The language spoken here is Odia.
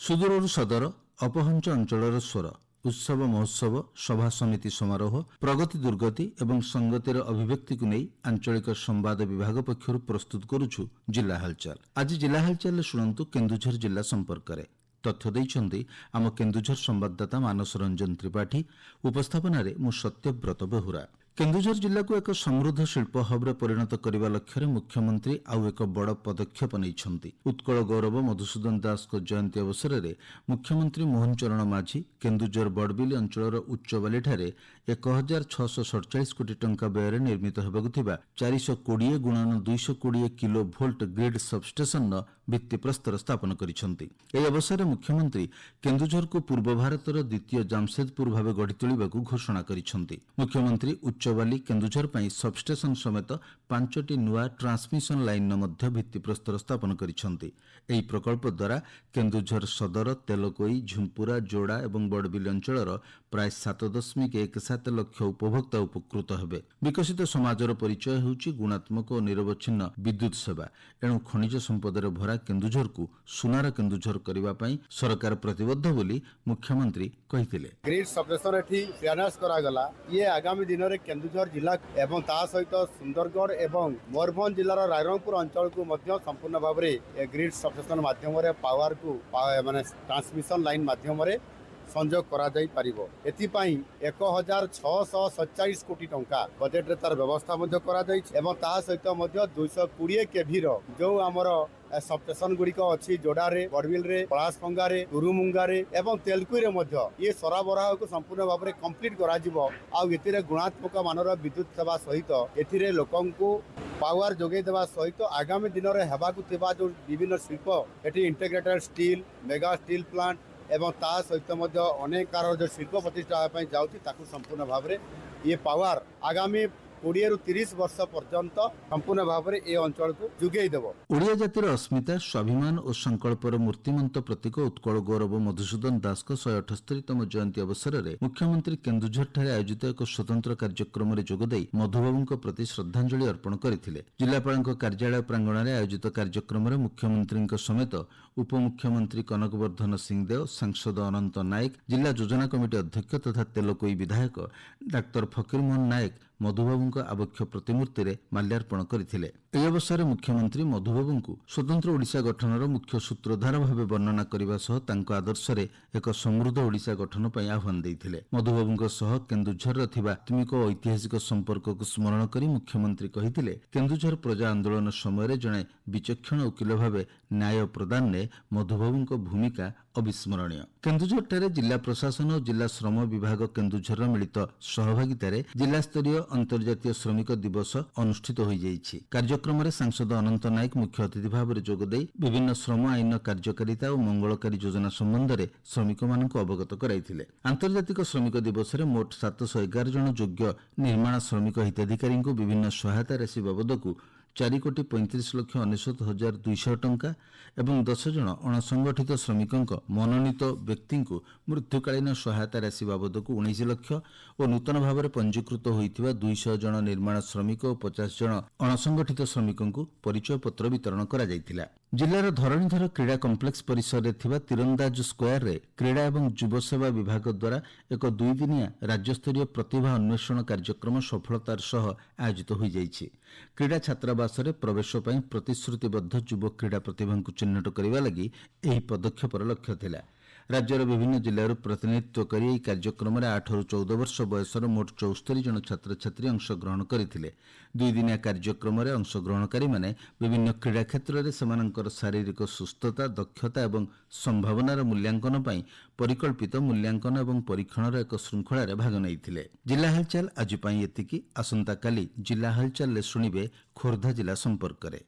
ସୁଦୂରରୁ ସଦର ଅପହଞ୍ଚ ଅଞ୍ଚଳର ସ୍ୱର ଉତ୍ସବ ମହୋତ୍ସବ ସଭା ସମିତି ସମାରୋହ ପ୍ରଗତି ଦୁର୍ଗତି ଏବଂ ସଂଗତିର ଅଭିବ୍ୟକ୍ତିକୁ ନେଇ ଆଞ୍ଚଳିକ ସମ୍ବାଦ ବିଭାଗ ପକ୍ଷରୁ ପ୍ରସ୍ତୁତ କରୁଛୁ ଜିଲ୍ଲା ହାଲଚାଲ। ଆଜି ଜିଲ୍ଲା ହାଲଚାଲରେ ଶୁଣନ୍ତୁ କେନ୍ଦୁଝର ଜିଲ୍ଲା ସମ୍ପର୍କରେ। ତଥ୍ୟ ଦେଇଛନ୍ତି ଆମ କେନ୍ଦୁଝର ସମ୍ବାଦଦାତା ମାନସ ରଞ୍ଜନ ତ୍ରିପାଠୀ। ଉପସ୍ଥାପନାରେ ମୁଁ ସତ୍ୟବ୍ରତ ବେହୁରା। କେନ୍ଦୁଝର ଜିଲ୍ଲାକୁ ଏକ ସମୃଦ୍ଧ ଶିଳ୍ପ ହବ୍ରେ ପରିଣତ କରିବା ଲକ୍ଷ୍ୟରେ ମୁଖ୍ୟମନ୍ତ୍ରୀ ଆଉ ଏକ ବଡ଼ ପଦକ୍ଷେପ ନେଇଛନ୍ତି। ଉତ୍କଳ ଗୌରବ ମଧୁସୂଦନ ଦାସଙ୍କ ଜୟନ୍ତୀ ଅବସରରେ ମୁଖ୍ୟମନ୍ତ୍ରୀ ମୋହନ ଚରଣ ମାଝୀ କେନ୍ଦୁଝର ବଡ଼ବିଲ ଅଞ୍ଚଳର ଉଚ୍ଚବାଲିଠାରେ 1,647 କୋଟି ଟଙ୍କା ବ୍ୟୟରେ ନିର୍ମିତ ହେବାକୁ ଥିବା 420x220 କିଲୋ ଭୋଲ୍ଟ ଗ୍ରିଡ୍ ସବ୍ଷ୍ଟେସନର ଭିତ୍ତିପ୍ରସ୍ତର ସ୍ଥାପନ କରିଛନ୍ତି। ଏହି ଅବସରରେ ମୁଖ୍ୟମନ୍ତ୍ରୀ କେନ୍ଦୁଝରକୁ ପୂର୍ବ ଭାରତର ଦ୍ୱିତୀୟ ଜାମଶେଦପୁର ଭାବେ ଗଢ଼ି ତୋଳିବାକୁ ଘୋଷଣା କରିଛନ୍ତି। ମୁଖ୍ୟମନ୍ତ୍ରୀ ଉଚ୍ଚବାଲି କେନ୍ଦୁଝର ପାଇଁ ସବ୍ଷ୍ଟେସନ ସମେତ 5ଟି ନୂଆ ଟ୍ରାନ୍ସମିଶନ ଲାଇନ୍ର ମଧ୍ୟ ଭିତ୍ତିପ୍ରସ୍ତର ସ୍ଥାପନ କରିଛନ୍ତି। ଏହି ପ୍ରକଳ୍ପ ଦ୍ୱାରା କେନ୍ଦୁଝର ସଦର ତେଲକୋଇ ଝୁମ୍ପୁରା ଯୋଡ଼ା ଏବଂ ବଡ଼ବିଲ ଅଞ୍ଚଳର ପ୍ରାୟ 7.17 ଲକ୍ଷ ଉପଭୋକ୍ତା ଉପକୃତ ହେବେ। ବିକଶିତ ସମାଜର ପରିଚୟ ହେଉଛି ଗୁଣାତ୍ମକ ଓ ନିରବଚ୍ଛିନ୍ନ ବିଦ୍ୟୁତ୍ ସେବା। ଏଣୁ ଖଣିଜ ସମ୍ପଦରେ ଭରା କେନ୍ଦୁଝରକୁ ସୁନାର କେନ୍ଦୁଝର କରିବା ପାଇଁ ସରକାର ପ୍ରତିବଦ୍ଧ ବୋଲି ମୁଖ୍ୟମନ୍ତ୍ରୀ କହିଥିଲେ। ଗ୍ରିଡ୍ ସବ୍ଷ୍ଟେସନ ଏଠି ଶିଳାନ୍ୟାସ କରାଗଲା। ଇଏ ଆଗାମୀ ଦିନରେ କେନ୍ଦୁଝର ଜିଲ୍ଲା ଏବଂ ତା ସହିତ ସୁନ୍ଦରଗଡ଼ ଏବଂ ମୟୂରଭଞ୍ଜ ଜିଲ୍ଲାର ରାଇରଙ୍ଗପୁର ଅଞ୍ଚଳକୁ ମଧ୍ୟ ସମ୍ପୂର୍ଣ୍ଣ ଭାବରେ ଗ୍ରିଡ୍ ସବ୍ଷ୍ଟେସନ ମାଧ୍ୟମରେ ପାୱାରକୁ ମାନେ ଟ୍ରାନ୍ସମିଶନ ଲାଇନ୍ ମାଧ୍ୟମରେ ସଂଯୋଗ କରାଯାଇପାରିବ। ଏଥିପାଇଁ 1,647 କୋଟି ଟଙ୍କା ବଜେଟରେ ତାର ବ୍ୟବସ୍ଥା ମଧ୍ୟ କରାଯାଇଛି ଏବଂ ତା ସହିତ ମଧ୍ୟ 220 କେଭିର ଯେଉଁ ଆମର ସବ୍ଷ୍ଟେସନ ଗୁଡ଼ିକ ଅଛି ଯୋଡ଼ାରେ ବଡ଼ବିଲରେ ପଳାଶପଙ୍ଗାରେ ତୁରୁମୁଙ୍ଗାରେ ଏବଂ ତେଲକୁଇରେ ମଧ୍ୟ ଇଏ ସରବରାହକୁ ସମ୍ପୂର୍ଣ୍ଣ ଭାବରେ କମ୍ପ୍ଲିଟ୍ କରାଯିବ। ଆଉ ଏଥିରେ ଗୁଣାତ୍ମକ ମାନର ବିଦ୍ୟୁତ୍ ସେବା ସହିତ ଏଥିରେ ଲୋକଙ୍କୁ ପାୱାର ଯୋଗାଇ ଦେବା ସହିତ ଆଗାମୀ ଦିନରେ ହେବାକୁ ଥିବା ଯେଉଁ ବିଭିନ୍ନ ଶିଳ୍ପ ଏଠି integrated steel mega steel plant ଏବଂ ତା ସହିତ ମଧ୍ୟ ଅନେକ କାରଣ ଯେଉଁ ଶିଳ୍ପ ପ୍ରତିଷ୍ଠା ହେବା ପାଇଁ ଯାଉଛି ତାକୁ ସମ୍ପୂର୍ଣ୍ଣ ଭାବରେ ଇଏ ପାୱାର ଆଗାମୀ 20ରୁ 30 ବର୍ଷ ପର୍ଯ୍ୟନ୍ତ ସମ୍ପୂର୍ଣ୍ଣ ଭାବରେ ଏ ଅଞ୍ଚଳକୁ ଯୋଗାଇ ଦେବ। ଓଡ଼ିଆ ଜାତିର ଅସ୍ମିତା ସ୍ୱାଭିମାନ ଓ ସଂକଳ୍ପର ମୂର୍ତ୍ତିମନ୍ତ ପ୍ରତୀକ ଉତ୍କଳ ଗୌରବ ମଧୁସୂଦନ ଦାସଙ୍କ 178ତମ ଜୟନ୍ତୀ ଅବସରରେ ମୁଖ୍ୟମନ୍ତ୍ରୀ କେନ୍ଦୁଝରଠାରେ ଆୟୋଜିତ ଏକ ସ୍ୱତନ୍ତ୍ର କାର୍ଯ୍ୟକ୍ରମରେ ଯୋଗଦେଇ ମଧୁବାବୁଙ୍କ ପ୍ରତି ଶ୍ରଦ୍ଧାଞ୍ଜଳି ଅର୍ପଣ କରିଥିଲେ। ଜିଲ୍ଲାପାଳଙ୍କ କାର୍ଯ୍ୟାଳୟ ପ୍ରାଙ୍ଗଣରେ ଆୟୋଜିତ କାର୍ଯ୍ୟକ୍ରମରେ ମୁଖ୍ୟମନ୍ତ୍ରୀଙ୍କ ସମେତ ଉପମୁଖ୍ୟମନ୍ତ୍ରୀ କନକବର୍ଦ୍ଧନ ସିଂଦେଓ ସାଂସଦ ଅନନ୍ତ ନାୟକ ଜିଲ୍ଲା ଯୋଜନା କମିଟି ଅଧ୍ୟକ୍ଷ ତଥା ତେଲକୋଇ ବିଧାୟକ ଡାକ୍ତର ଫକୀରମୋହନ ନାୟକ ମଧୁବାବୁଙ୍କ ଆବକ୍ଷ ପ୍ରତିମୂର୍ତ୍ତିରେ ମାଲ୍ୟାର୍ପଣ କରିଥିଲେ। ଏହି ଅବସରରେ ମୁଖ୍ୟମନ୍ତ୍ରୀ ମଧୁବାବୁଙ୍କୁ ସ୍ୱତନ୍ତ୍ର ଓଡ଼ିଶା ଗଠନର ମୁଖ୍ୟ ସୂତ୍ରଧାର ଭାବେ ବର୍ଣ୍ଣନା କରିବା ସହ ତାଙ୍କ ଆଦର୍ଶରେ ଏକ ସମୃଦ୍ଧ ଓଡ଼ିଶା ଗଠନ ପାଇଁ ଆହ୍ୱାନ ଦେଇଥିଲେ। ମଧୁବାବୁଙ୍କ ସହ କେନ୍ଦୁଝରର ଥିବା ଆତ୍ମିକ ଓ ଐତିହାସିକ ସମ୍ପର୍କକୁ ସ୍ମରଣ କରି ମୁଖ୍ୟମନ୍ତ୍ରୀ କହିଥିଲେ, କେନ୍ଦୁଝର ପ୍ରଜା ଆନ୍ଦୋଳନ ସମୟରେ ଜଣେ ବିଚକ୍ଷଣ ଓକିଲ ଭାବେ ନ୍ୟାୟ ପ୍ରଦାନରେ ମଧୁବାବୁଙ୍କ ଭୂମିକା ଅବିସ୍ମରଣୀୟ। କେନ୍ଦୁଝରଠାରେ ଜିଲ୍ଲା ପ୍ରଶାସନ ଓ ଜିଲ୍ଲା ଶ୍ରମ ବିଭାଗ କେନ୍ଦୁଝରର ମିଳିତ ସହଭାଗିତାରେ ଜିଲ୍ଲାସ୍ତରୀୟ ଅନ୍ତର୍ଜାତୀୟ ଶ୍ରମିକ ଦିବସ ଅନୁଷ୍ଠିତ ହୋଇଯାଇଛି। କାର୍ଯ୍ୟକ୍ରମରେ ସାଂସଦ ଅନନ୍ତ ନାୟକ ମୁଖ୍ୟ ଅତିଥି ଭାବରେ ଯୋଗଦେଇ ବିଭିନ୍ନ ଶ୍ରମ ଆଇନର କାର୍ଯ୍ୟକାରିତା ଓ ମଙ୍ଗଳକାରୀ ଯୋଜନା ସମ୍ବନ୍ଧରେ ଶ୍ରମିକମାନଙ୍କୁ ଅବଗତ କରାଇଥିଲେ। ଆନ୍ତର୍ଜାତିକ ଶ୍ରମିକ ଦିବସରେ ମୋଟ 711 ଜଣ ଯୋଗ୍ୟ ନିର୍ମାଣ ଶ୍ରମିକ ହିତାଧିକାରୀଙ୍କୁ ବିଭିନ୍ନ ସହାୟତା ରାଶି ବାବଦକୁ 4,35,99,200 ଟଙ୍କା ଏବଂ 10 ଜଣ ଅଣସଂଗଠିତ ଶ୍ରମିକଙ୍କ ମନୋନୀତ ବ୍ୟକ୍ତିଙ୍କୁ ମୃତ୍ୟୁକାଳୀନ ସହାୟତା ରାଶି ବାବଦକୁ 19 ଲକ୍ଷ ଓ ନୂତନ ଭାବରେ ପଞ୍ଜୀକୃତ ହୋଇଥିବା 200 ଜଣ ନିର୍ମାଣ ଶ୍ରମିକ ଓ 50 ଜଣ ଅଣସଂଗଠିତ ଶ୍ରମିକଙ୍କୁ ପରିଚୟପତ୍ର ବିତରଣ କରାଯାଇଥିଲା। ଜିଲ୍ଲାର ଧରଣୀଧର କ୍ରୀଡ଼ା କମ୍ପ୍ଲେକ୍ସ ପରିସରରେ ଥିବା ତୀରନ୍ଦାଜ ସ୍କୋୟାରରେ କ୍ରୀଡ଼ା ଏବଂ ଯୁବସେବା ବିଭାଗ ଦ୍ୱାରା ଏକ 2 ଦିନିଆ ରାଜ୍ୟସ୍ତରୀୟ ପ୍ରତିଭା ଅନ୍ୱେଷଣ କାର୍ଯ୍ୟକ୍ରମ ସଫଳତାର ସହ ଆୟୋଜିତ ହୋଇଯାଇଛି। କ୍ରୀଡ଼ା ଛାତ୍ରାବାସରେ ପ୍ରବେଶ ପାଇଁ ପ୍ରତିଶ୍ରୁତିବଦ୍ଧ ଯୁବ କ୍ରୀଡ଼ା ପ୍ରତିଭାଙ୍କୁ ଚିହ୍ନଟ କରିବା ଲାଗି ଏହି ପଦକ୍ଷେପର ଲକ୍ଷ୍ୟ ଥିଲା। ରାଜ୍ୟର ବିଭିନ୍ନ ଜିଲ୍ଲାରୁ ପ୍ରତିନିଧିତ୍ୱ କରି ଏହି କାର୍ଯ୍ୟକ୍ରମରେ 8ରୁ 14 ବର୍ଷ ବୟସର ମୋଟ 74 ଜଣ ଛାତ୍ରଛାତ୍ରୀ ଅଂଶଗ୍ରହଣ କରିଥିଲେ। 2 ଦିନିଆ କାର୍ଯ୍ୟକ୍ରମରେ ଅଂଶଗ୍ରହଣକାରୀମାନେ ବିଭିନ୍ନ କ୍ରୀଡ଼ା କ୍ଷେତ୍ରରେ ସେମାନଙ୍କର ଶାରୀରିକ ସୁସ୍ଥତା ଦକ୍ଷତା ଏବଂ ସମ୍ଭାବନାର ମୂଲ୍ୟାଙ୍କନ ପାଇଁ ପରିକଳ୍ପିତ ମୂଲ୍ୟାଙ୍କନ ଏବଂ ପରୀକ୍ଷଣର ଏକ ଶୃଙ୍ଖଳାରେ ଭାଗ ନେଇଥିଲେ। ଜିଲ୍ଲା ହାଲଚାଲ ଆଜି ପାଇଁ ଏତିକି। ଆସନ୍ତାକାଲି ଜିଲ୍ଲା ହାଲଚାଲରେ ଶୁଣିବେ ଖୋର୍ଦ୍ଧା ଜିଲ୍ଲା ସମ୍ପର୍କରେ।